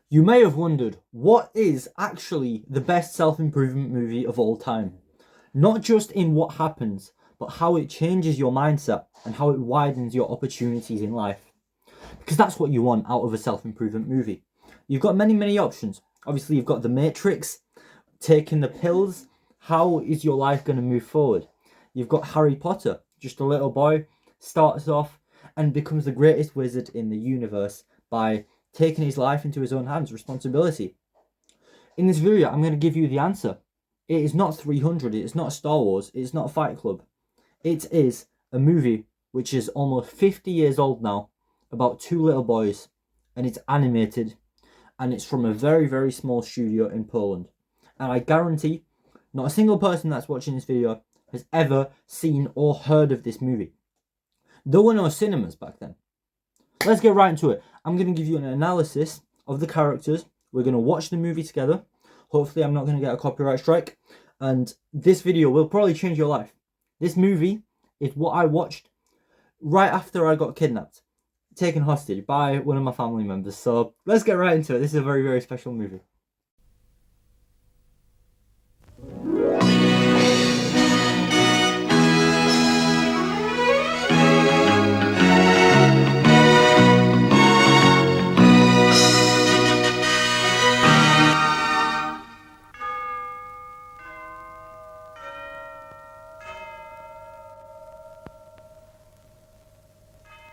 You may have wondered, what is actually the best self-improvement movie of all time? Not just in what happens, but how it changes your mindset and how it widens your opportunities in life. Because that's what you want out of a self-improvement movie. You've got many options. Obviously, you've got The Matrix, taking the pills. How is your life going to move forward? You've got Harry Potter, just a little boy, starts off and becomes the greatest wizard in the universe by taking his life into his own hands, responsibility. In this video, I'm going to give you the answer. It is not 300, it is not Star Wars, it is not Fight Club. It is a movie which is almost 50 years old now, about two little boys, and it's animated, and it's from a very small studio in Poland. And I guarantee not a single person that's watching this video has ever seen or heard of this movie. There were no cinemas back then. Let's get right into it. I'm going to give you an analysis of the characters. We're going to watch the movie together. Hopefully I'm not going to get a copyright strike. And this video will probably change your life. This movie is what I watched right after I got kidnapped, taken hostage by one of my family members. So let's get right into it. This is a very special movie.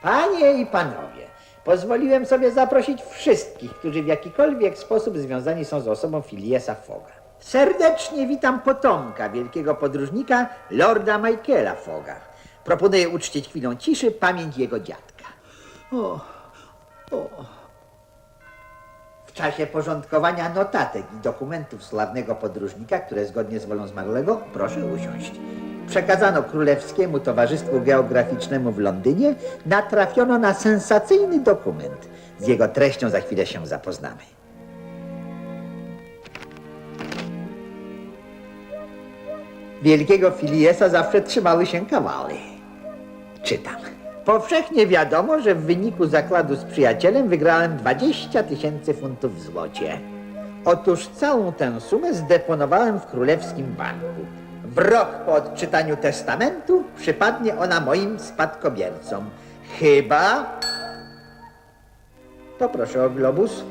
Panie i panowie, pozwoliłem sobie zaprosić wszystkich, którzy w jakikolwiek sposób związani są z osobą Phileasa Fogga. Serdecznie witam potomka wielkiego podróżnika, lorda Michaela Fogga. Proponuję uczcić chwilą ciszy pamięć jego dziadka. W czasie porządkowania notatek i dokumentów sławnego podróżnika, które zgodnie z wolą zmarłego, proszę usiąść. Przekazano Królewskiemu Towarzystwu Geograficznemu w Londynie, natrafiono na sensacyjny dokument. Z jego treścią za chwilę się zapoznamy. Wielkiego Phileasa zawsze trzymały się kawały. Czytam. Powszechnie wiadomo, że w wyniku zakładu z przyjacielem wygrałem 20 000 funtów w złocie. Otóż całą tę sumę zdeponowałem w Królewskim Banku. W rok po odczytaniu testamentu przypadnie ona moim spadkobiercom. Chyba... Poproszę o globus.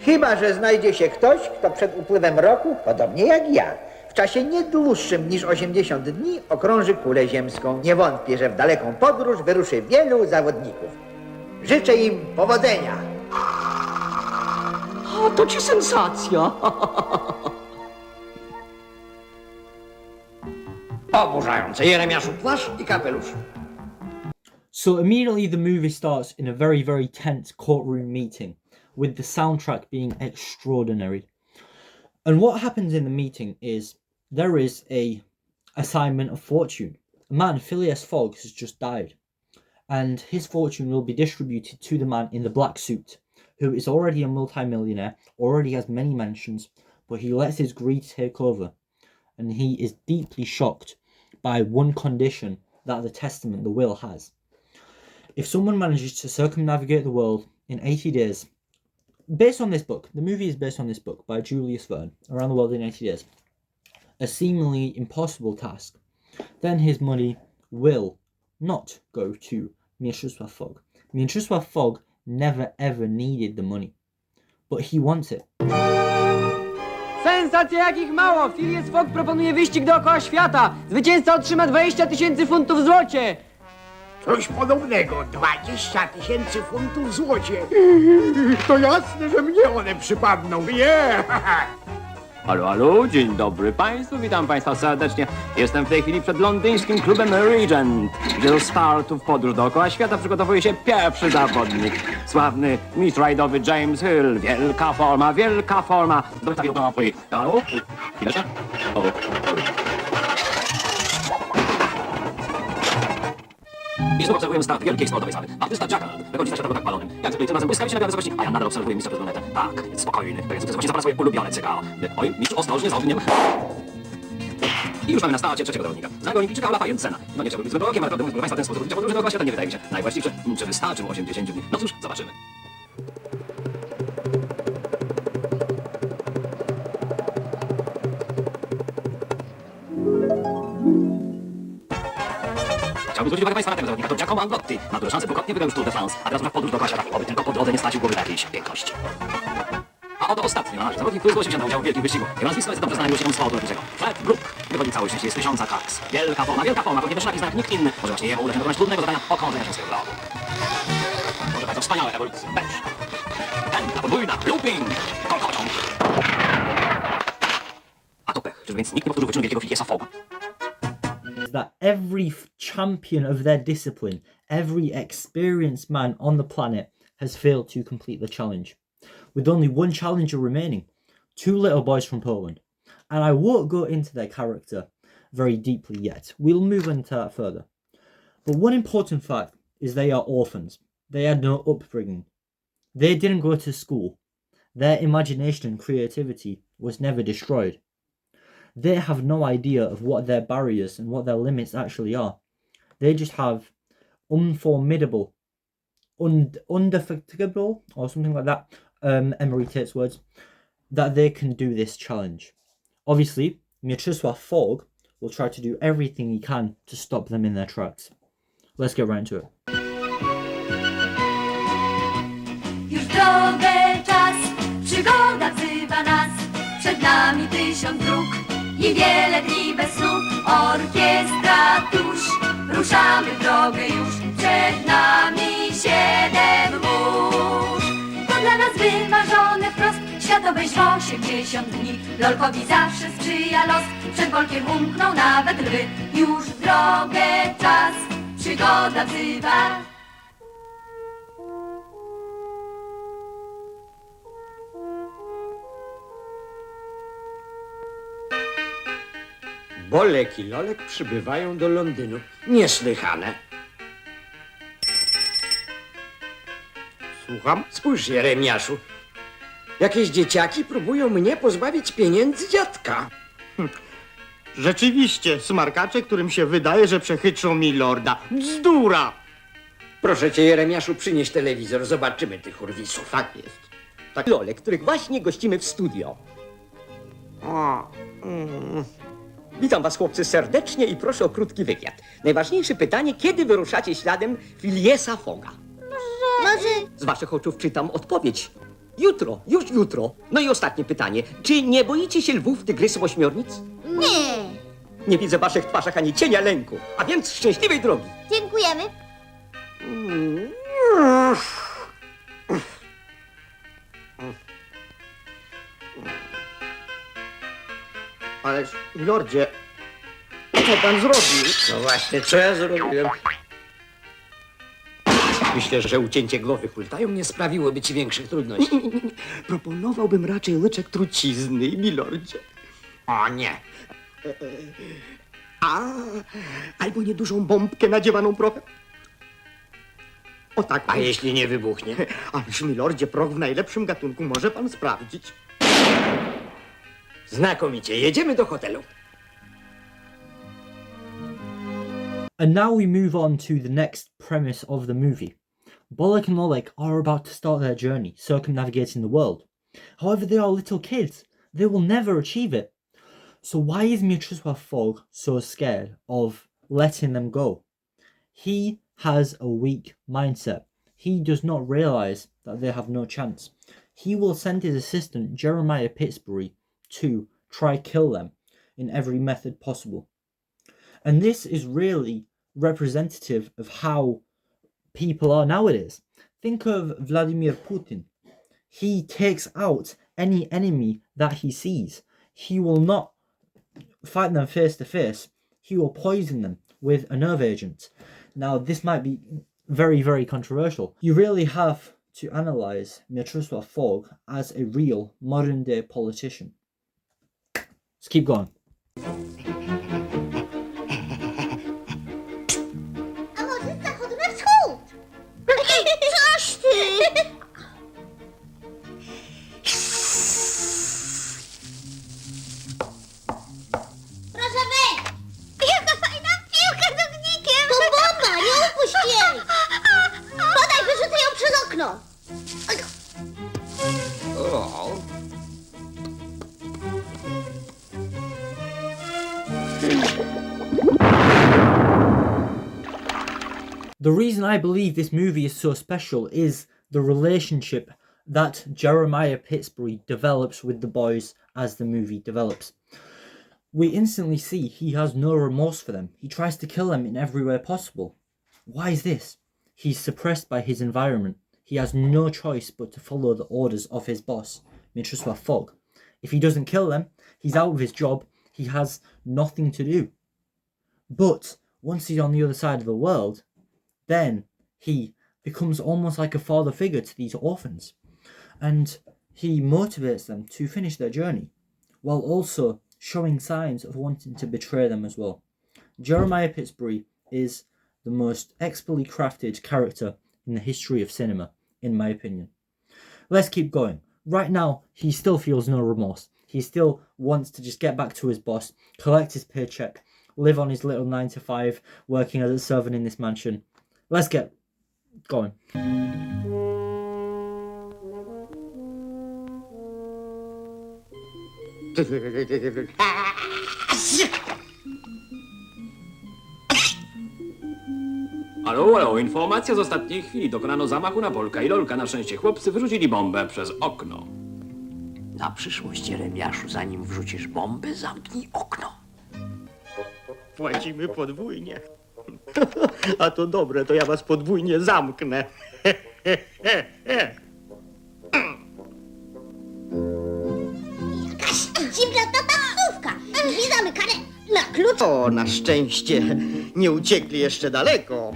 Chyba że znajdzie się ktoś, kto przed upływem roku, podobnie jak ja, w czasie nie dłuższym niż 80 dni okrąży kulę ziemską. Nie wątpię, że w daleką podróż wyruszy wielu zawodników. Życzę im powodzenia. O, to ci sensacja! Oburzające. Jeremiaszu, płaszcz i kapelusz. So immediately the movie starts in a very tense courtroom meeting, with the soundtrack being extraordinary. And what happens in the meeting is there is a assignment of fortune. A man, Phileas Fogg, has just died, and his fortune will be distributed to the man in the black suit, who is already a multi-millionaire, already has many mansions, but he lets his greed take over, and he is deeply shocked by one condition that the testament, the will, has. If someone manages to circumnavigate the world in 80 days, based on this book, the movie is based on this book by Julius Verne, Around the World in 80 Days, a seemingly impossible task, then his money will not go to Mieczysław Fogg. Mieczysław Fogg never ever needed the money, but he wants it. Sensacja jakich mało! Phileas Fogg proponuje wyścig dookoła świata! Zwycięzca otrzyma 20 000 funtów w złocie! Coś podobnego, 20 000 funtów w złocie. To jasne, że mnie one przypadną. Nie! Halo, dzień dobry Państwu, witam Państwa serdecznie. Jestem w tej chwili przed londyńskim klubem Regent, gdzie do startu w podróż dookoła świata przygotowuje się pierwszy zawodnik. Sławny mistrz rajdowy James Hill. Wielka forma, wielka forma. Halo? Chwileczkę. I znów obserwujemy start wielkiej sportowej sali. Artysta Jackal wychodzi ze światowym tak balonem. Jak zwykle tym razem błyskawicznie na wysokości, a ja nadal obserwuję mistrza przez lunetę. Tak, jest spokojny, pewien sukces właśnie zapala swoje ulubione cygaro. Oj, mistrz, ostrożnie z ogniem. I już mamy na starcie trzeciego zawodnika. Znanego olimpijczyka Olafa Jensena. No nie chciałbym być złym prorokiem, ale prawdę mówiąc, proszę Państwa, ten sposób odbycia podróży dookoła świata nie wydaje mi się najwłaściwszy. Czy wystarczy mu 80 dni? No cóż, zobaczymy. Chciałbym zwrócić uwagę Państwa na tego zawodnika, to Giacomo Angotti. Ma duże szanse, dwukrotnie wygrał już Tour de France, a teraz rusza w podróż dookoła świata. Oby tylko po drodze nie stracił głowy na jakiejś piękności. A oto ostatni nasz zawodnik, który zgłosił się do udziału w wielkim wyścigu. Jego nazwisko jest dobrze znane miłośnikom sportu lotniczego. Fred Brook. Wywodnik całej szczęście jest 1000 kaks. Wielka forma, to nie wyszlaki znak nikt inny. Może właśnie jemu uda się dokonać trudnego zadania okrążenia się swojego lotu. Może bardzo wspaniałe ewolucje. Becz. Pętla podwójna, looping, kolkociąg. A to pech, czyż więc nikt nie powtórzył wyczynu wielkiego Phileasa Fogga? Is that every champion of their discipline, every experienced man on the planet has failed to complete the challenge. With only one challenger remaining, two little boys from Poland. And I won't go into their character very deeply yet. We'll move into that further. But one important fact is they are orphans. They had no upbringing. They didn't go to school. Their imagination and creativity was never destroyed. They have no idea of what their barriers and what their limits actually are. They just have unformidable, undefatigable, or something like that, Emery Tate's words, that they can do this challenge. Obviously, Mieczysław Fogg will try to do everything he can to stop them in their tracks. Let's get right into it. Już drogę czas, przygoda wzywa nas. Przed nami 1000 dróg i wiele dni bez snu. Orkiestra tuż, ruszamy w drogę już. Przed nami 7 mórz. To dla nas wymarzone wprost, światowej w 80 dni. Lolkowi zawsze sprzyja los, przed Bolkiem umkną nawet lwy. Już w drogę czas, przygoda wzywa. Bolek i Lolek przybywają do Londynu. Niesłychane. Słucham? Spójrz, Jeremiaszu. Jakieś dzieciaki próbują mnie pozbawić pieniędzy dziadka. Rzeczywiście, smarkacze, którym się wydaje, że przechytrzą mi lorda. Bzdura! Proszę cię, Jeremiaszu, przynieś telewizor. Zobaczymy tych urwisów. Tak jest. Lolek, których właśnie gościmy w studio. Witam was, chłopcy, serdecznie i proszę o krótki wywiad. Najważniejsze pytanie, kiedy wyruszacie śladem Phileasa Fogga? Może... Z waszych oczów czytam odpowiedź. Jutro, już jutro. No i ostatnie pytanie. Czy nie boicie się lwów, tygrysów, ośmiornic? Nie. Nie widzę w waszych twarzach ani cienia lęku. A więc szczęśliwej drogi. Dziękujemy. Ależ, lordzie, co pan zrobił? No właśnie, co ja zrobiłem? Myślę, że ucięcie głowy hultają nie sprawiłoby ci większych trudności. Proponowałbym raczej łyczek trucizny, milordzie. O nie. Albo niedużą bombkę nadziewaną prochem. O tak. A jeśli nie wybuchnie? Ależ, milordzie, proch w najlepszym gatunku może pan sprawdzić. Znakomicie, jedziemy do hotelu. And now we move on to the next premise of the movie. Bolek and Lolek are about to start their journey, circumnavigating the world. However, they are little kids. They will never achieve it. So why is Mieczysław Fogg so scared of letting them go? He has a weak mindset. He does not realise that they have no chance. He will send his assistant, Jeremiah Pittsbury, to try kill them in every method possible. And this is really representative of how people are nowadays. Think of Vladimir Putin. He takes out any enemy that he sees. He will not fight them face to face. He will poison them with a nerve agent. Now, this might be very, very controversial. You really have to analyse Mieczysław Fogg as a real modern day politician. Let's keep going. A może z zachodu na wschód? Coś ty! Proszę wyjść! okno! The reason I believe this movie is so special is the relationship that Jeremiah Pittsburgh develops with the boys as the movie develops. We instantly see he has no remorse for them. He tries to kill them in every way possible. Why is this? He's suppressed by his environment. He has no choice but to follow the orders of his boss, Mieczysław Fogg. If he doesn't kill them, he's out of his job. He has nothing to do. But once he's on the other side of the world, then he becomes almost like a father figure to these orphans. And he motivates them to finish their journey, while also showing signs of wanting to betray them as well. Jeremiah Pittsburgh is the most expertly crafted character in the history of cinema, in my opinion. Let's keep going. Right now, he still feels no remorse. He still wants to just get back to his boss, collect his paycheck, live on his little 9-to-5, working as a servant in this mansion. Let's get going. Halo, informacja z ostatniej chwili. Dokonano zamachu na Polka i Lolka. Na szczęście chłopcy wyrzucili bombę przez okno. Na przyszłość, Jeremiaszu, zanim wrzucisz bombę, zamknij okno. Płacimy podwójnie. A to dobre, to ja was podwójnie zamknę. Dziwna ta taksówka! Drzwi zamykane na klucz! O, na szczęście nie uciekli jeszcze daleko.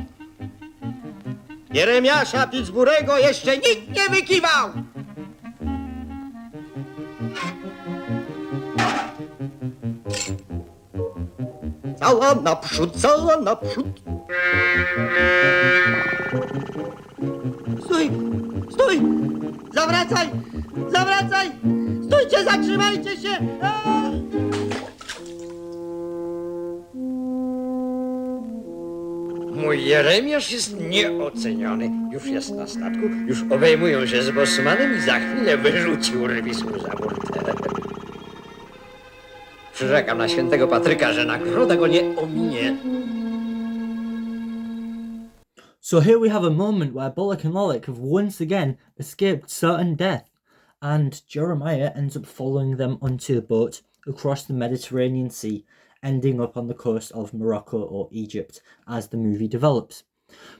Jeremiasza Pittsburghego jeszcze nikt nie wykiwał! Cała naprzód, cała naprzód. Stój, stój! Zawracaj, zawracaj! Stójcie, zatrzymajcie się! Aaa! Mój Jeremiasz jest nieoceniony. Już jest na statku, już obejmują się z bosmanem i za chwilę wyrzucił rwisku za burtę. Przyrzekam na świętego Patryka, że nagroda go nie ominie. So here we have a moment where Bullock and Lollick have once again escaped certain death, and Jeremiah ends up following them onto the boat across the Mediterranean Sea, ending up on the coast of Morocco or Egypt as the movie develops.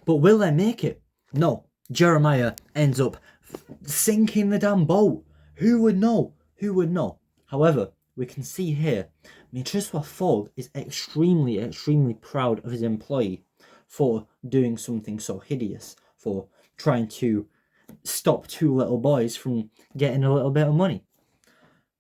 But will they make it? No. Jeremiah ends up sinking the damn boat. Who would know? Who would know? However, we can see here, Mieczysław Fogg is extremely proud of his employee for doing something so hideous, for trying to stop two little boys from getting a little bit of money.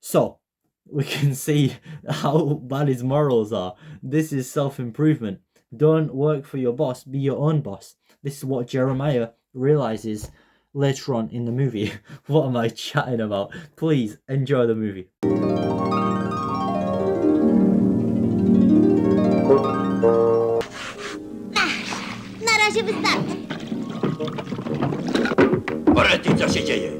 So, we can see how bad his morals are. This is self-improvement. Don't work for your boss, be your own boss. This is what Jeremiah realizes later on in the movie. What am I chatting about? Please enjoy the movie. Na razie wystarczy. Orety, co się dzieje?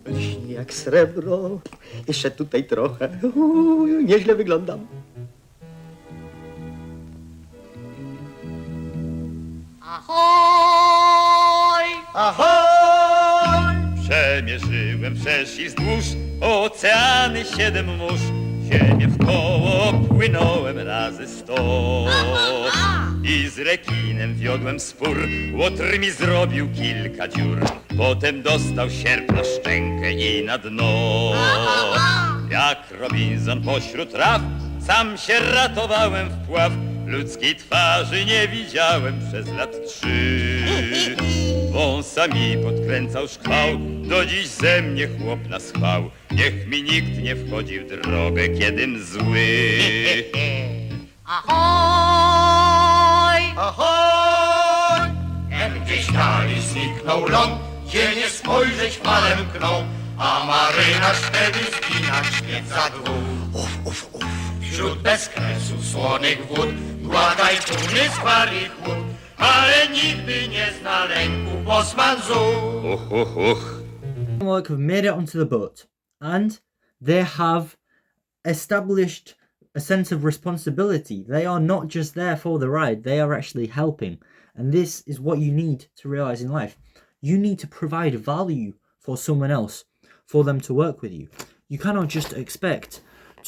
Lśni jak srebro. Jeszcze tutaj trochę. Nieźle wyglądam. Ahoj! Ahoj! Przemierzyłem wszerz i wzdłuż oceany 7 mórz. Ziemię w koło płynąłem razy 100. I z rekinem wiodłem spór, łotr mi zrobił kilka dziur. Potem dostał sierp na szczękę i na dno. Jak Robinson pośród traw, sam się ratowałem w pław. Ludzkiej twarzy nie widziałem przez lat 3. Wąsami podkręcał szkwał, do dziś ze mnie chłop na schwał. Niech mi nikt nie wchodzi w drogę, kiedym zły. Ahoj! Ahoj! Gdzieś dali zniknął ląd, gdzie nie spojrzeć falem mkną, a marynarz wtedy zginać śpiec za dwóch. Wśród bezkresu słonych wód, mgła tajfuny, spary chłód, ale nigdy nie zna lęku, bosman zu. Like have made it onto the boat, and they have established a sense of responsibility. They are not just there for the ride, they are actually helping. And this is what you need to realize in life. You need to provide value for someone else, for them to work with you. You cannot just expect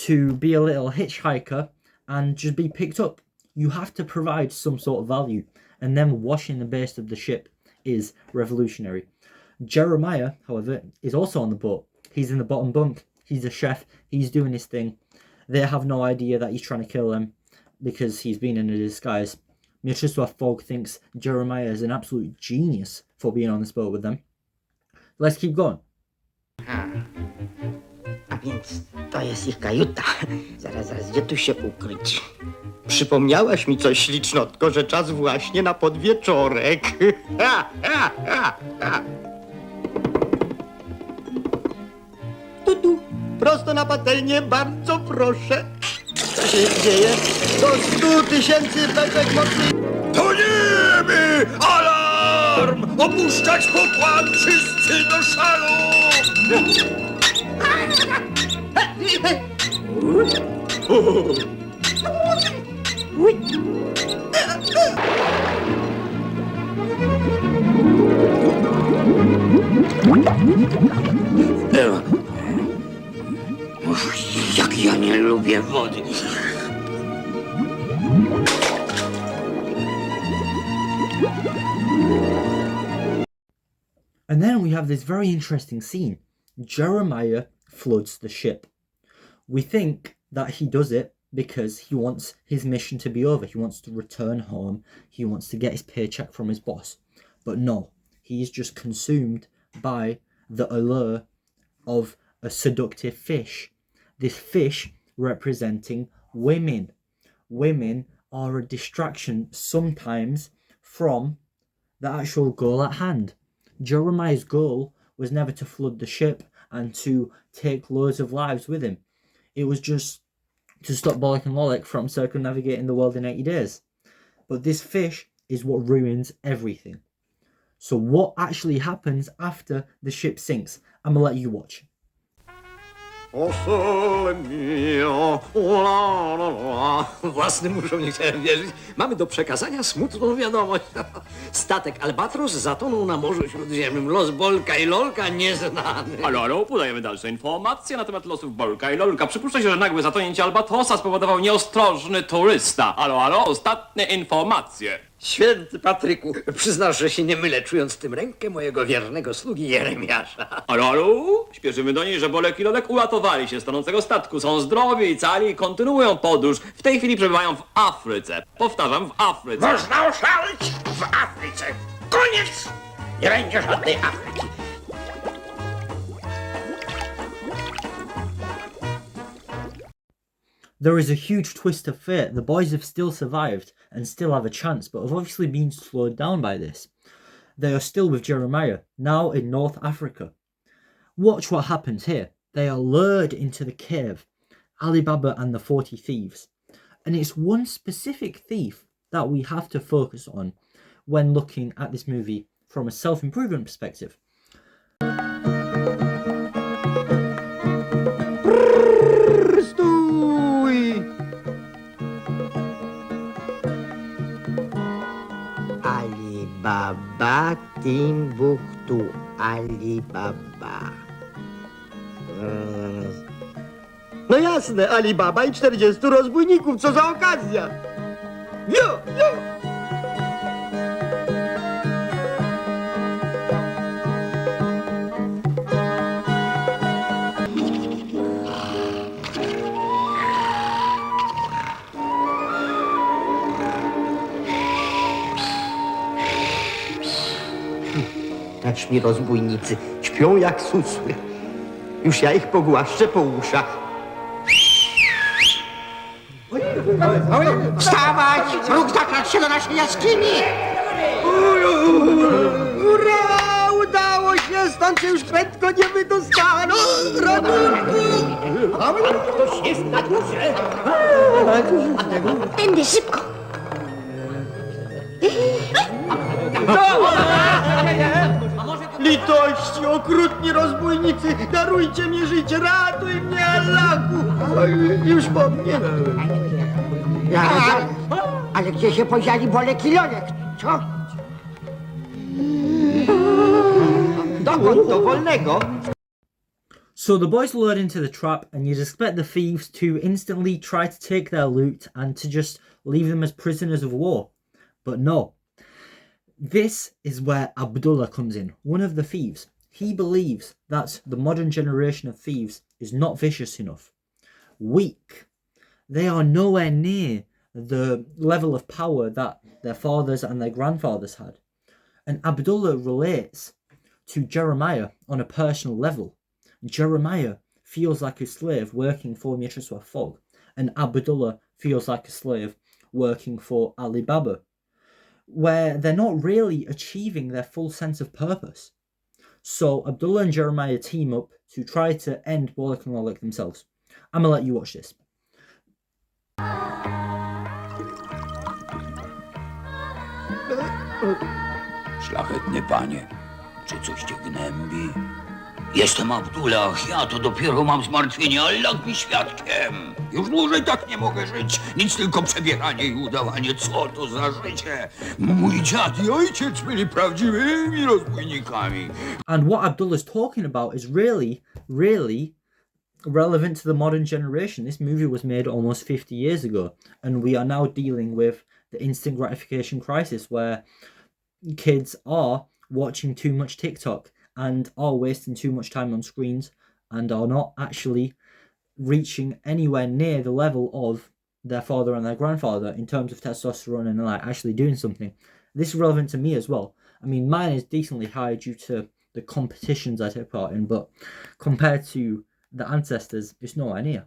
to be a little hitchhiker and just be picked up. You have to provide some sort of value, and then washing the base of the ship is revolutionary. Jeremiah, however, is also on the boat. He's in the bottom bunk. He's a chef. He's doing his thing. They have no idea that he's trying to kill them because he's been in a disguise. Mieczysław Fogg thinks Jeremiah is an absolute genius for being on this boat with them. Let's keep going. A więc to jest ich kajuta. Zaraz, gdzie tu się ukryć? Przypomniałaś mi coś, ślicznotko, że czas właśnie na podwieczorek. Tu, prosto na patelnię, bardzo proszę. Co się dzieje? Do 100 000 beczek mocnych. Toniemy! Alarm! Opuszczać pokład! Wszyscy do szalu! Jak ja nie lubię wody. And then we have this very interesting scene. Jeremiah floods the ship. We think that he does it because he wants his mission to be over. He wants to return home. He wants to get his paycheck from his boss. But no, he's just consumed by the allure of a seductive fish. This fish representing women. Women are a distraction sometimes from the actual goal at hand. Jeremiah's goal was never to flood the ship and to take loads of lives with him. It was just to stop Bollock and Lollick from circumnavigating the world in 80 days. But this fish is what ruins everything. So what actually happens after the ship sinks? I'm gonna let you watch. O sole mio, la la la. Własnym uszom nie chciałem wierzyć. Mamy do przekazania smutną wiadomość. Statek Albatros zatonął na Morzu Śródziemnym. Los Bolka i Lolka nieznany. Halo, podajemy dalsze informacje na temat losów Bolka i Lolka. Przypuszcza się, że nagłe zatonięcie Albatrosa spowodował nieostrożny turysta. Halo, ostatnie informacje. Święty Patryku, przyznasz, że się nie mylę, czując w tym rękę mojego wiernego sługi Jeremiasza. Halo, śpieszymy do niej, że Bolek i Lolek uratowali się z tonącego statku. Są zdrowi i cali i kontynuują podróż. W tej chwili przebywają w Afryce. Powtarzam, w Afryce. Można oszaleć w Afryce. Koniec! Nie będzie żadnej Afryki. There is a huge twist of fate. The boys have still survived and still have a chance, but have obviously been slowed down by this. They are still with Jeremiah, now in North Africa. Watch what happens here. They are lured into the cave, Ali Baba and the 40 Thieves. And it's one specific thief that we have to focus on when looking at this movie from a self-improvement perspective. Stój! Alibaba, Timbuktu, Alibaba. No jasne, Alibaba i 40 rozbójników, co za okazja! Jo! Też mi rozbójnicy śpią jak susły. Już ja ich pogłaszczę po uszach. Wstawać! Wróg zakradł się do naszej jaskini! Ura! Udało się! Stąd się już prędko nie wydostaną! Ratunku! Ktoś jest na górze. Tędy szybko. Litości, okrutni rozbójnicy, darujcie mi życie, ratuj mnie, Allahu! Oj, już po mnie. Ale gdzie się podzieli Bolek i Lolek, co? Dokąd dowolnego? So the boys lured into the trap, and you'd expect the thieves to instantly try to take their loot and to just leave them as prisoners of war. But no. This is where Abdullah comes in, one of the thieves. He believes that the modern generation of thieves is not vicious enough. Weak. They are nowhere near the level of power that their fathers and their grandfathers had. And Abdullah relates to Jeremiah on a personal level. Jeremiah feels like a slave working for Mistress Fogg, and Abdullah feels like a slave working for Ali Baba, where they're not really achieving their full sense of purpose. So Abdullah and Jeremiah team up to try to end Bolek and Lolek themselves. I'm gonna let you watch this. Szlachetny panie, czy coś cię gnębi? Jestem Abdullah, ja to dopiero mam zmartwienie, Allah mi świadkiem. Już dłużej tak nie mogę żyć, nic tylko przebieranie i udawanie, co to za życie? Mój dziad i ojciec byli prawdziwymi rozbójnikami. And what Abdullah's talking about is really relevant to the modern generation. This movie was made almost 50 years ago, and we are now dealing with the instant gratification crisis, where kids are watching too much TikTok and are wasting too much time on screens and are not actually reaching anywhere near the level of their father and their grandfather in terms of testosterone and like actually doing something. This is relevant to me as well. I mean, mine is decently high due to the competitions I take part in, but compared to the ancestors, it's nowhere near.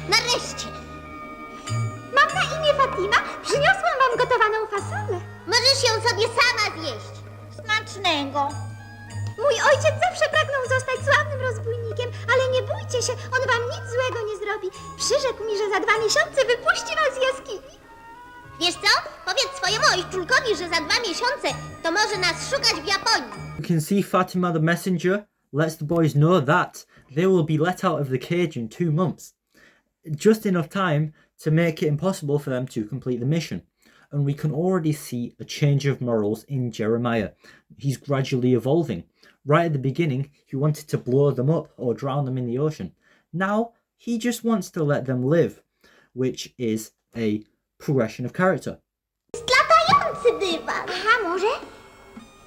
Nareszcie! Mam na imię Fatima. Przyniosłam wam gotowaną fasolę. Możesz ją sobie sama zjeść. Smacznego. Mój ojciec zawsze pragnął zostać sławnym rozbójnikiem, ale nie bójcie się, on wam nic złego nie zrobi. Przyrzekł mi, że za 2 miesiące wypuści was z jaskini. Wiesz co? Powiedz swojemu ojczulkowi, że za 2 miesiące to może nas szukać w Japonii. You can see Fatima the messenger lets the boys know that they will be let out of the cage in 2 months. Just enough time to make it impossible for them to complete the mission. And we can already see a change of morals in Jeremiah. He's gradually evolving. Right at the beginning, he wanted to blow them up or drown them in the ocean. Now, he just wants to let them live, which is a progression of character. Latający dywan. A może?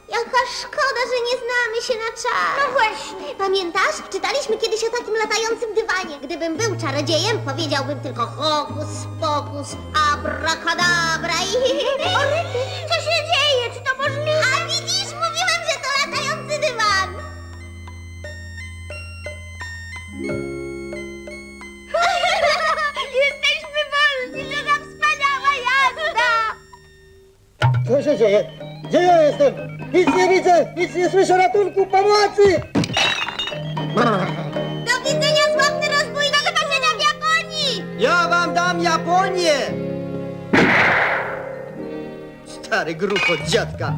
Jaka szkoda, że nie znamy się na czar. No właśnie. Pamiętasz? Czytaliśmy kiedyś o takim latającym dywanie. Gdybym był czarodziejem, powiedziałbym tylko hokus pokus, abracadabra i... O rety, co się dzieje? Czy to możliwe? A widzisz, mówiłem, że to latający dywan. Jesteśmy wolni, to za wspaniała jazda. Co się dzieje? Gdzie ja jestem? Nic nie widzę, nic nie słyszę, ratunku, pomocy! Do widzenia, sławny rozbój, do zobaczenia w Japonii! Ja wam dam Japonię! Stary grucho dziadka.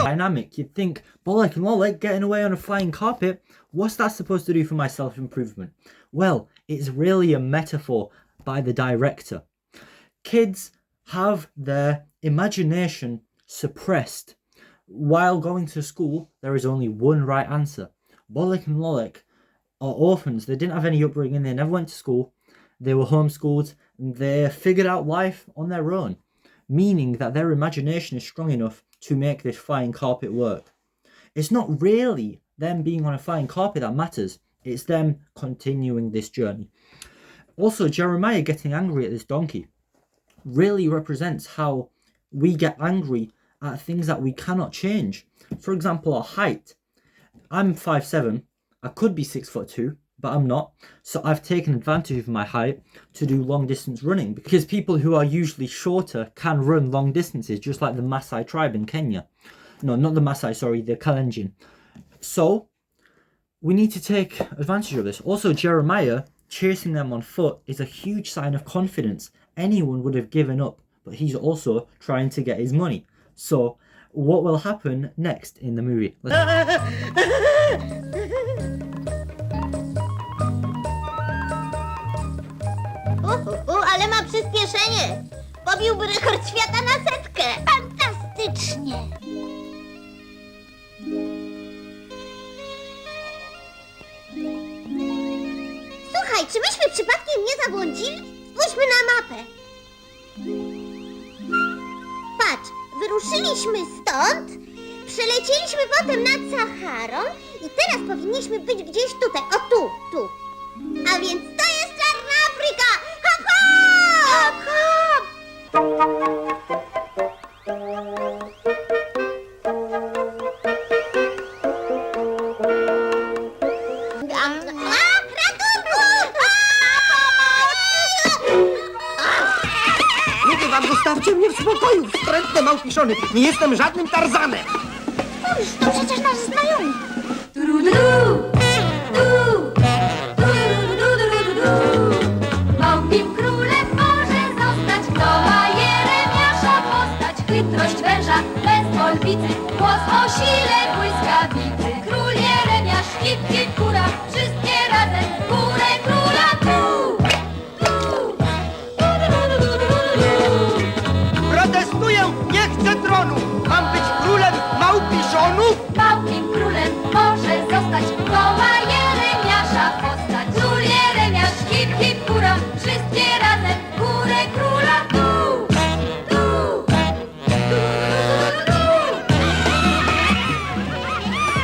Dynamic. You'd think, Bolek and Lolek getting away on a flying carpet, what's that supposed to do for my self-improvement? Well, it's really a metaphor by the director. Kids have their imagination suppressed. While going to school, there is only one right answer. Bolek and Lolek are orphans. They didn't have any upbringing. They never went to school. They were homeschooled. And they figured out life on their own, meaning that their imagination is strong enough to make this flying carpet work. It's not really them being on a flying carpet that matters. It's them continuing this journey. Also, Jeremiah getting angry at this donkey really represents how we get angry at things that we cannot change. For example, our height. I'm 5'7". I could be 6'2", but I'm not. So I've taken advantage of my height to do long distance running, because people who are usually shorter can run long distances, just like the Maasai tribe in Kenya. No, not the Maasai, sorry, the Kalenjin. So we need to take advantage of this. Also, Jeremiah chasing them on foot is a huge sign of confidence. Anyone would have given up, but he's also trying to get his money. So what will happen next in the movie? Ale ma przyspieszenie. Pobiłby rekord świata na setkę. Fantastycznie. Słuchaj, czy myśmy przypadkiem nie zabłądzili? Spójrzmy na mapę. Patrz, wyruszyliśmy stąd, przelecieliśmy potem nad Saharą i teraz powinniśmy być gdzieś tutaj. O, tu. A więc to jest Czarna Afryka! Hop, hop! Hop, hop! Ludzie wam, zostawcie mnie w spokoju, wstrętne małpiszony. Nie jestem żadnym Tarzanem. Spójrz, to przecież nasz znajomy. Małpim królem może zostać, kto ma Jeremiasza postać. Chytrość węża bez olwicy, głos o sile błyskawicy. Król Jeremiasz, hip, hip, hura, wszystkie razem w górę króla Protestuję, nie chcę tronu. Mam być królem małpiszonów? Małpim królem może zostać, kto ma Jeremiasza postać. Król Jeremiasz, hip, hip, hura, wszystkie razem w górę króla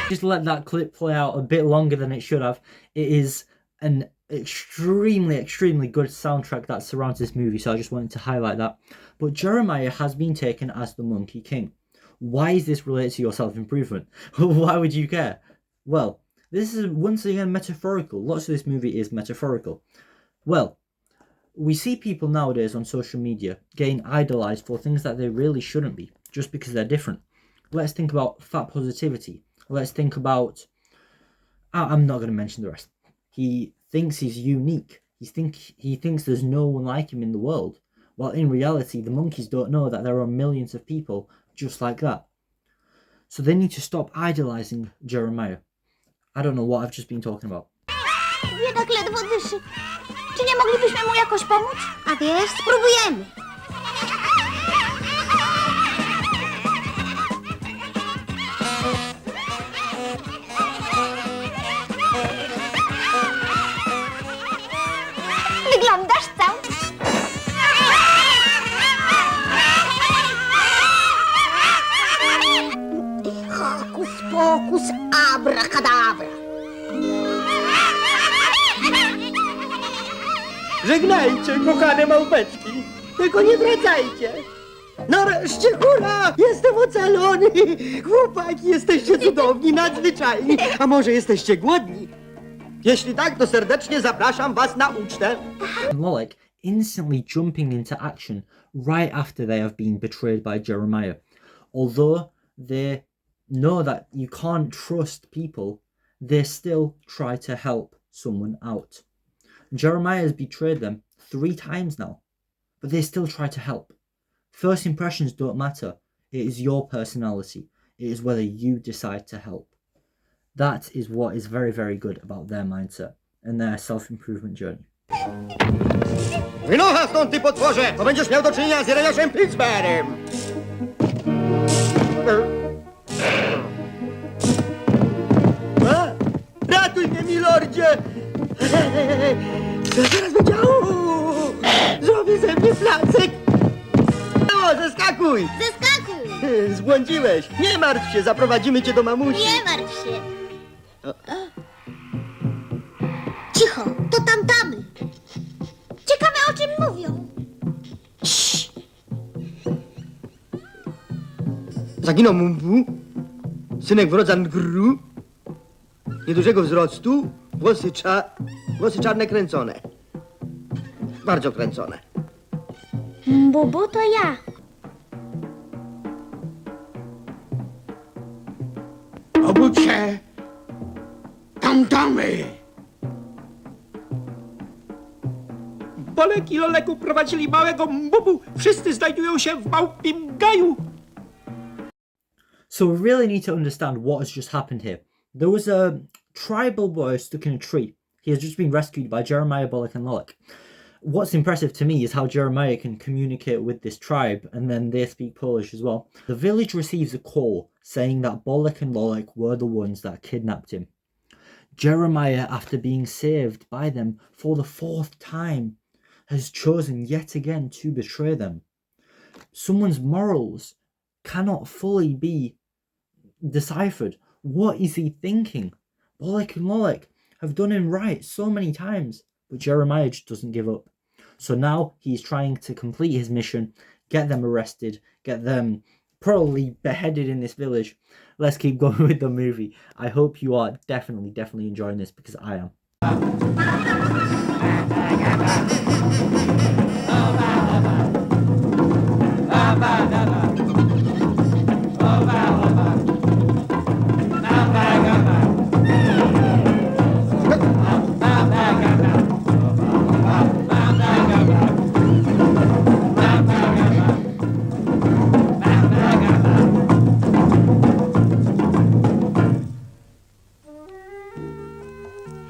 Just let that clip play out a bit longer than it should have. It is an extremely good soundtrack that surrounds this movie, so I just wanted to highlight that. But Jeremiah has been taken as the Monkey King. Why is this related to your self-improvement? Why would you care? Well, this is once again metaphorical. Lots of this movie is metaphorical. Well, we see people nowadays on social media getting idolized for things that they really shouldn't be, just because they're different. Let's think about fat positivity. Let's think about... I'm not going to mention the rest. He thinks he's unique. He thinks there's no one like him in the world. While in reality, the monkeys don't know that there are millions of people just like that. So they need to stop idolizing Jeremiah. I don't know what I've just been talking about. Biedak ledwo dyszy. Czy nie moglibyśmy mu jakoś pomóc? A wiesz, spróbujemy. Wyglądasz cały... Hokus pokus, abracadabra. Żegnajcie, kochane małpeczki. Tylko nie wracajcie. Nareszcie, hurra! Jestem ocalony! Chłopaki, jesteście cudowni, nadzwyczajni. A może jesteście głodni? Jeśli tak, to serdecznie zapraszam was na ucztę. Molek instantly jumping into action right after they have been betrayed by Jeremiah. Although they know that you can't trust people, they still try to help someone out. Jeremiah has betrayed them 3 times now, but they still try to help. First impressions don't matter. It is your personality. It is whether you decide to help. That is what is very good about their mindset and their self-improvement journey. Wynocha stąd, ty potworze, bo będziesz miał do czynienia z Jeremiaszem Pittsburghem. Ratuj mnie, milordzie! Co teraz będzie? Zrobię ze mnie placek! No, zeskakuj! Zeskakuj! Zbłądziłeś! Nie martw się, zaprowadzimy cię do mamusi! Nie martw się! Cicho, to tamtamy. Ciekawe, o czym mówią. Zaginął Mumbu, synek wrodza Ngru, niedużego wzrostu, włosy czarne kręcone. Bardzo kręcone. Bubu to ja. Obudź się! Tamtamy! Bolek i Lolek uprowadzili małego Mbubu. Wszyscy znajdują się w małpim gaju. So we really need to understand what has just happened here. There was a tribal boy stuck in a tree. He has just been rescued by Jeremiah, Bolek and Lolek. What's impressive to me is how Jeremiah can communicate with this tribe, and then they speak Polish as well. The village receives a call saying that Bolek and Lolek were the ones that kidnapped him. Jeremiah, after being saved by them for the 4th time, has chosen yet again to betray them. Someone's morals cannot fully be deciphered. What is he thinking? Bolek and Lolek have done him right so many times, but Jeremiah just doesn't give up. So now he's trying to complete his mission, get them arrested, get them probably beheaded in this village. Let's keep going with the movie. I hope you are definitely enjoying this, because I am.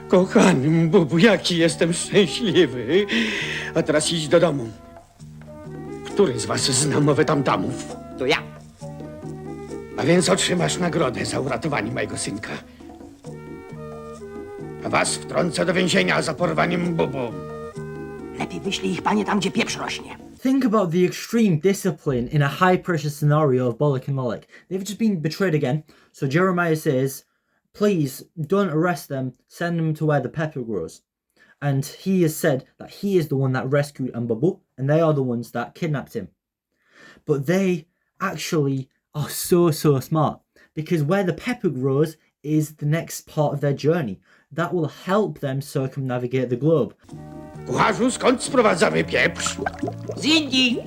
Kochany Mbubu, jaki jestem szczęśliwy. A teraz idź do domu. Który z was zna mowę tamtamów? To ja. A więc otrzymasz nagrodę za uratowanie mojego synka. A was wtrącę do więzienia za porwanie Mbubu. Lepiej wyślij ich, panie, tam gdzie pieprz rośnie. Think about the extreme discipline in a high-pressure scenario of Bolek and Lolek. They've just been betrayed again, so Jeremiah says, please don't arrest them, send them to where the pepper grows. And he has said that he is the one that rescued Mbubu, and they are the ones that kidnapped him. But they actually are so smart, because where the pepper grows is the next part of their journey. That will help them circumnavigate the globe. Kucharzu, skąd sprowadzamy pieprz? Z Indii.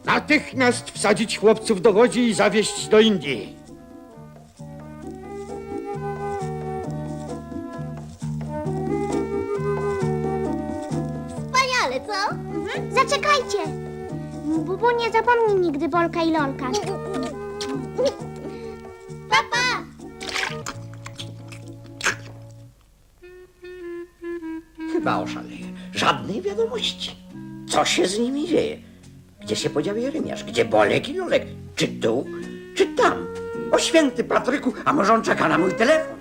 Natychmiast wsadzić chłopców do łodzi i zawieźć do Indii. Wspaniale, co? Zaczekajcie. Bubu nie zapomni nigdy Bolka i Lolka. Papa! Chyba oszaleje. Żadnej wiadomości. Co się z nimi dzieje? Gdzie się podział Jeremiasz? Gdzie Bolek i Lolek? Czy tu, czy tam? O święty Patryku, a może on czeka na mój telefon?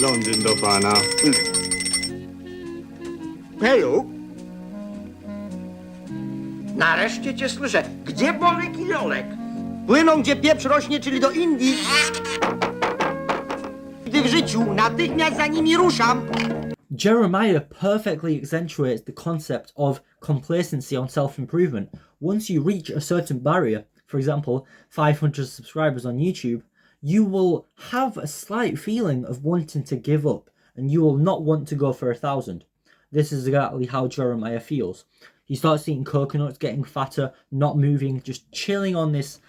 Londyn do pana. Heju? Nareszcie cię słyszę. Gdzie Bolek i Lolek? Płyną gdzie pieprz rośnie, czyli do Indii. Gdy w życiu natychmiast za nimi ruszam. Jeremiah perfectly accentuates the concept of complacency on self-improvement. Once you reach a certain barrier, for example, 500 subscribers on YouTube, you will have a slight feeling of wanting to give up, and you will not want to go for 1,000. This is exactly how Jeremiah feels. He starts eating coconuts, getting fatter, not moving, just chilling on this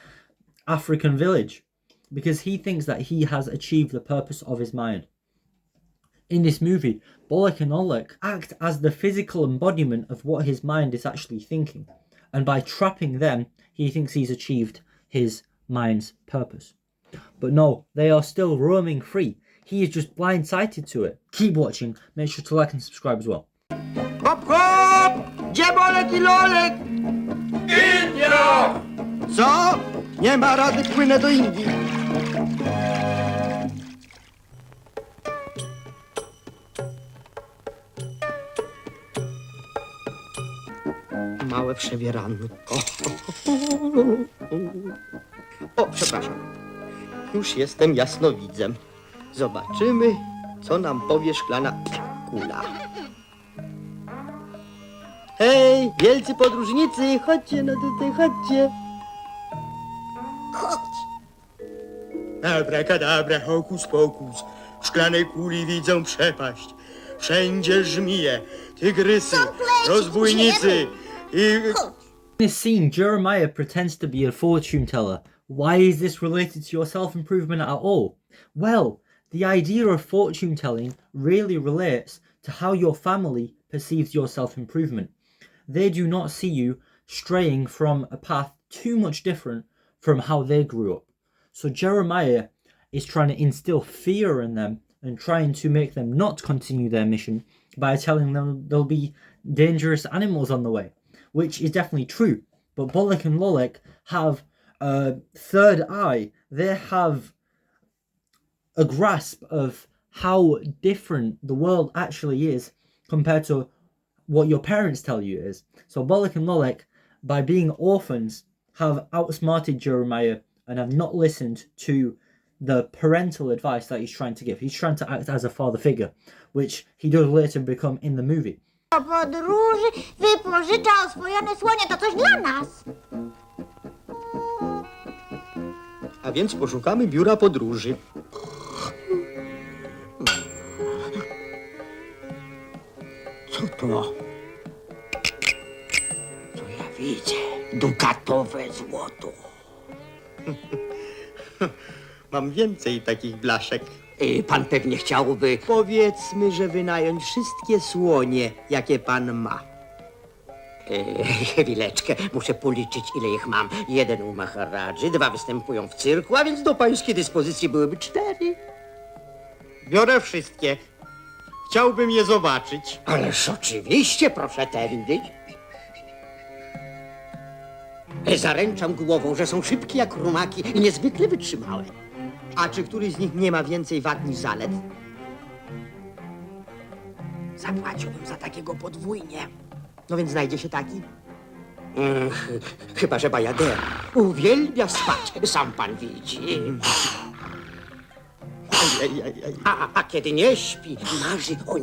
African village, because he thinks that he has achieved the purpose of his mind. In this movie, Bolek and Lolek act as the physical embodiment of what his mind is actually thinking, and by trapping them, he thinks he's achieved his mind's purpose. But no, they are still roaming free. He is just blindsided to it. Keep watching, make sure to like and subscribe as well. Hop, hop! Gdzie Bolek i Lolek? India! Co? Nie ma rady, płynę do Indii. Małe przebieranko. O, przepraszam. Już jestem jasnowidzem. Zobaczymy, co nam powie szklana kula. Hej, wielcy podróżnicy, chodźcie no tutaj, chodźcie. Chodź. Abracadabra, hokus pokus. W szklanej kuli widzę przepaść. Wszędzie żmije, tygrysy, rozbójnicy i... Chodź. In this scene, Jeremiah pretends to be a fortune teller. Why is this related to your self-improvement at all? Well, the idea of fortune telling really relates to how your family perceives your self-improvement. They do not see you straying from a path too much different from how they grew up. So Jeremiah is trying to instill fear in them and trying to make them not continue their mission by telling them there'll be dangerous animals on the way, which is definitely true. But Bolek and Lolek have a third eye. They have a grasp of how different the world actually is compared to what your parents tell you it is. So Bolek and Lolek, by being orphans, have outsmarted Jeremiah and have not listened to the parental advice that he's trying to give. He's trying to act as a father figure, which he does later become in the movie. Po podróży wypożycza oswojone słonie, to coś dla nas. A więc poszukamy biura podróży. Co to? Co ja widzę? Dukatowe złoto. Mam więcej takich blaszek. Pan pewnie chciałby... Powiedzmy, że wynająć wszystkie słonie, jakie pan ma. Chwileczkę, muszę policzyć, ile ich mam. 1 u Maharadży, 2 występują w cyrku, a więc do pańskiej dyspozycji byłyby 4. Biorę wszystkie. Chciałbym je zobaczyć. Ależ oczywiście, proszę tędy. Zaręczam głową, że są szybkie jak rumaki i niezwykle wytrzymałe. A czy któryś z nich nie ma więcej wad niż zalet? Zapłaciłbym za takiego podwójnie. No więc znajdzie się taki. Chyba że bajader uwielbia spać, sam pan widzi. A kiedy nie śpi, marzy o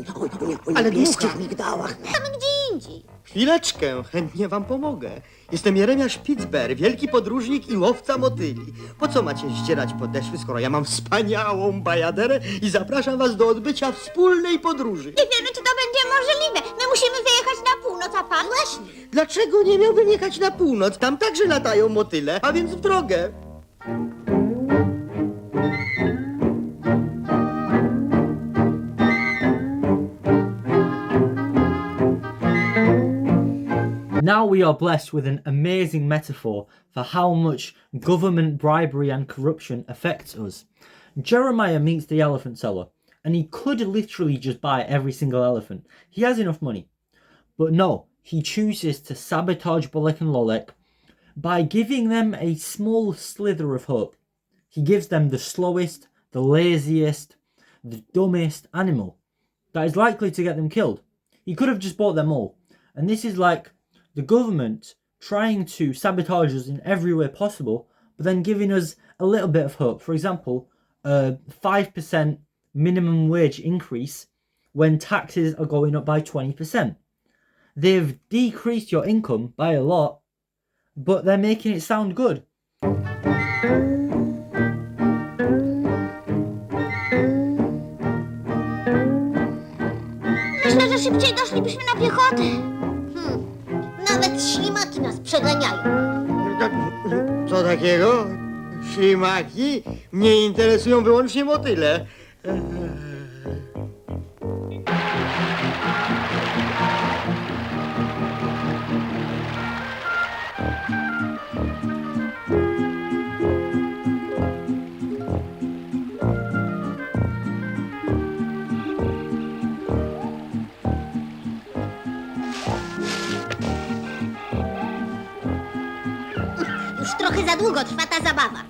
niebieskich migdałach. Tam gdzie indziej. Chwileczkę, chętnie wam pomogę. Jestem Jeremiasz Spitsberg, wielki podróżnik i łowca motyli. Po co macie zdzierać podeszwy, skoro ja mam wspaniałą bajaderę i zapraszam was do odbycia wspólnej podróży? Nie wiemy, czy to będzie możliwe. My musimy wyjechać na północ, a pan? Właśnie. Dlaczego nie miałbym jechać na północ? Tam także latają motyle, a więc w drogę. Now we are blessed with an amazing metaphor for how much government bribery and corruption affects us. Jeremiah meets the elephant seller, and he could literally just buy every single elephant. He has enough money. But no, he chooses to sabotage Bolek and Lolek by giving them a small slither of hope. He gives them the slowest, the laziest, the dumbest animal that is likely to get them killed. He could have just bought them all. And this is like the government trying to sabotage us in every way possible, but then giving us a little bit of hope. For example, a 5% minimum wage increase when taxes are going up by 20%. They've decreased your income by a lot, but they're making it sound good. Myślę, że szybciej doszlibyśmy na piechotę. Nawet ślimaki nas przeganiają. Co takiego? Ślimaki? Mnie interesują wyłącznie motyle. Już trochę za długo trwa ta zabawa.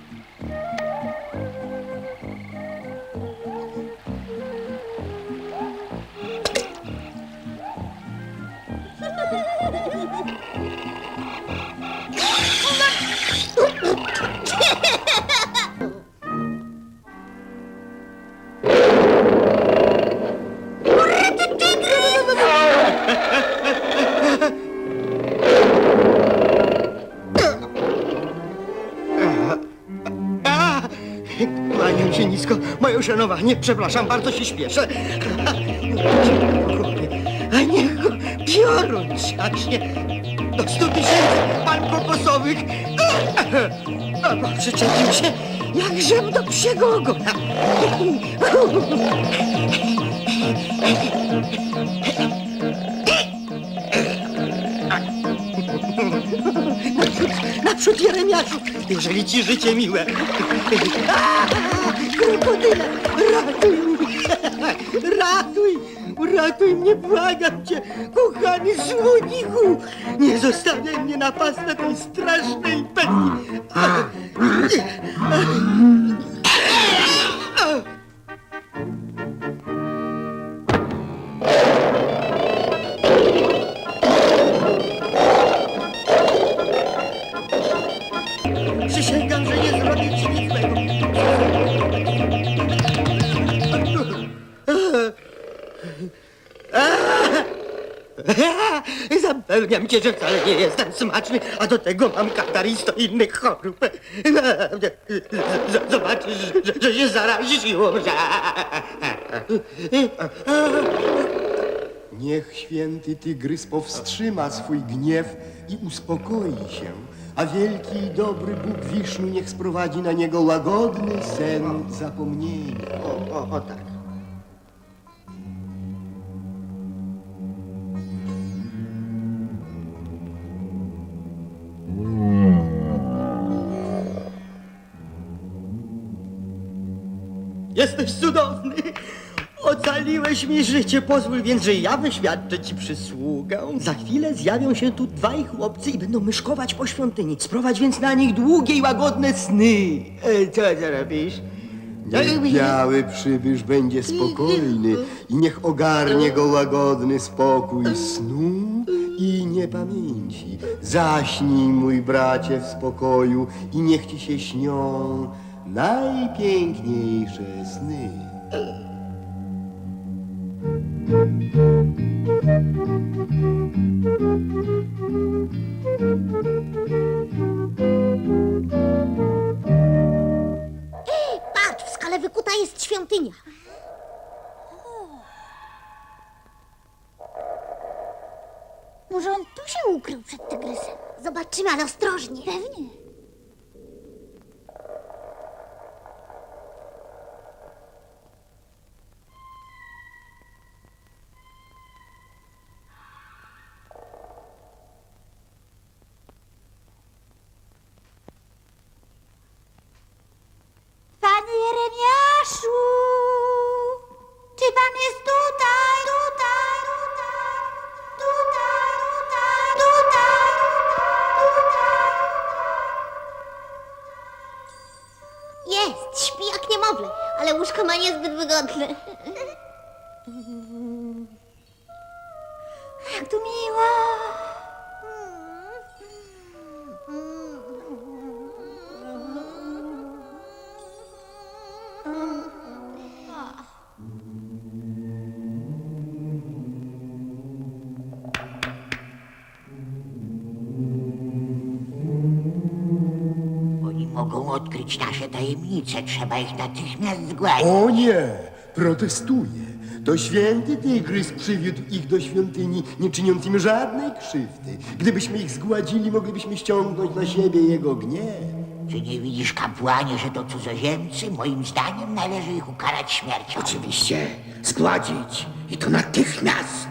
uszanowanie, przepraszam, bardzo się śpieszę. A niech go piorun trzaśnie. Do 100 000 pan kokosowych. Przyczepił się jak żem do psiego ogona. Naprzód, Jeremiaszu, jeżeli ci życie miłe. Krokodyle, ratuj mnie! Ratuj mnie, błagam cię, kochany słoniku! Nie zostawiaj mnie na pastę tej strasznej bestii! Przysięgam, że nie zrobię ci nic złego. Zapewniam cię, że wcale nie jestem smaczny, a do tego mam katar i 100 innych chorób. Zobaczysz, że się zarazisz i umrzesz. Niech święty tygrys powstrzyma swój gniew i uspokoi się, a wielki i dobry Bóg Wisznu niech sprowadzi na niego łagodny sen zapomnienia. O tak. Jesteś cudowny! Ocaliłeś mi życie, pozwól więc, że ja wyświadczę ci przysługę. Za chwilę zjawią się tu dwaj chłopcy i będą myszkować po świątyni. Sprowadź więc na nich długie i łagodne sny. Co robisz? Niech biały przybysz będzie spokojny i niech ogarnie go łagodny spokój snu i niepamięci. Zaśnij, mój bracie, w spokoju i niech ci się śnią najpiękniejsze sny. Patrz, w skale wykuta jest świątynia. Może on tu się ukrył przed tygrysem? Zobaczymy, ale ostrożnie. Pewnie. Panie Jeremiaszu! Czy pan jest tutaj? Jest, śpi jak niemowlę, ale łóżko ma niezbyt wygodne. Jak tu miło! Oni mogą odkryć nasze tajemnice. Trzeba ich natychmiast zgłaszać. O nie! Protestuję. To święty tygrys przywiódł ich do świątyni, nie czyniąc im żadnej krzywdy. Gdybyśmy ich zgładzili, moglibyśmy ściągnąć na siebie jego gniew. Czy nie widzisz, kapłanie, że to cudzoziemcy? Moim zdaniem należy ich ukarać śmiercią. Oczywiście, zgładzić i to natychmiast.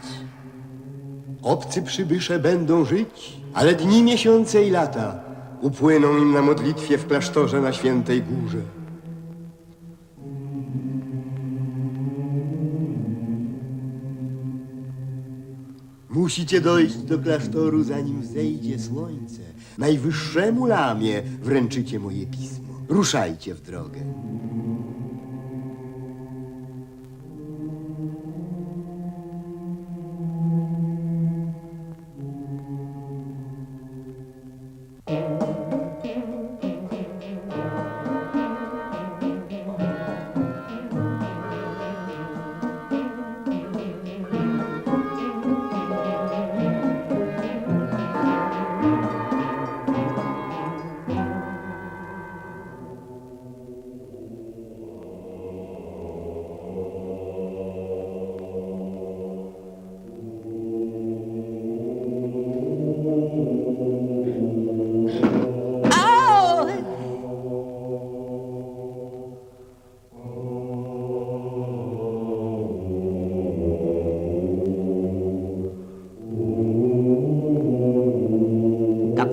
Obcy przybysze będą żyć, ale dni, miesiące i lata upłyną im na modlitwie w klasztorze na Świętej Górze. Musicie dojść do klasztoru, zanim wzejdzie słońce. Najwyższemu lamie wręczycie moje pismo. Ruszajcie w drogę.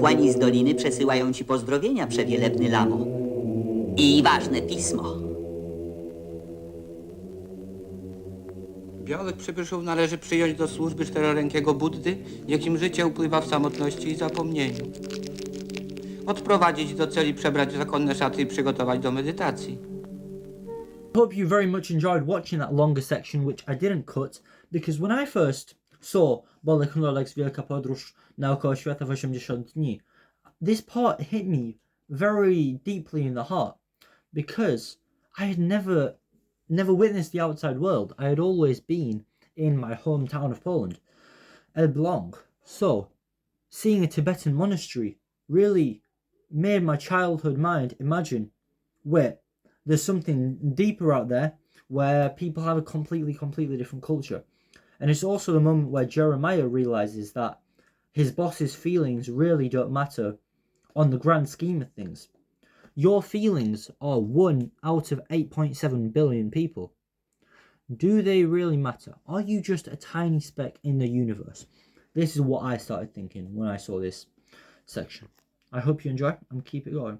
Kapłani z doliny przesyłają ci pozdrowienia, przewielebny lamo. I ważne pismo. Białych przybyszów należy przyjąć do służby czterorękiego Buddy, jakim życie upływa w samotności i zapomnieniu. Odprowadzić do celi, przebrać zakonne szaty i przygotować do medytacji. I hope you very much enjoyed watching that longer section, which I didn't cut, because when I first saw Bolek Nolek's Wielka Podróż naokoło świata w 80 dni, this part hit me very deeply in the heart, because I had never witnessed the outside world. I had always been in my hometown of Poland, Elbląg. So, seeing a Tibetan monastery really made my childhood mind imagine, wait, there's something deeper out there where people have a completely different culture. And it's also the moment where Jeremiah realizes that his boss's feelings really don't matter on the grand scheme of things. Your feelings are 1 out of 8.7 billion people. Do they really matter? Are you just a tiny speck in the universe? This is what I started thinking when I saw this section. I hope you enjoy and keep it going.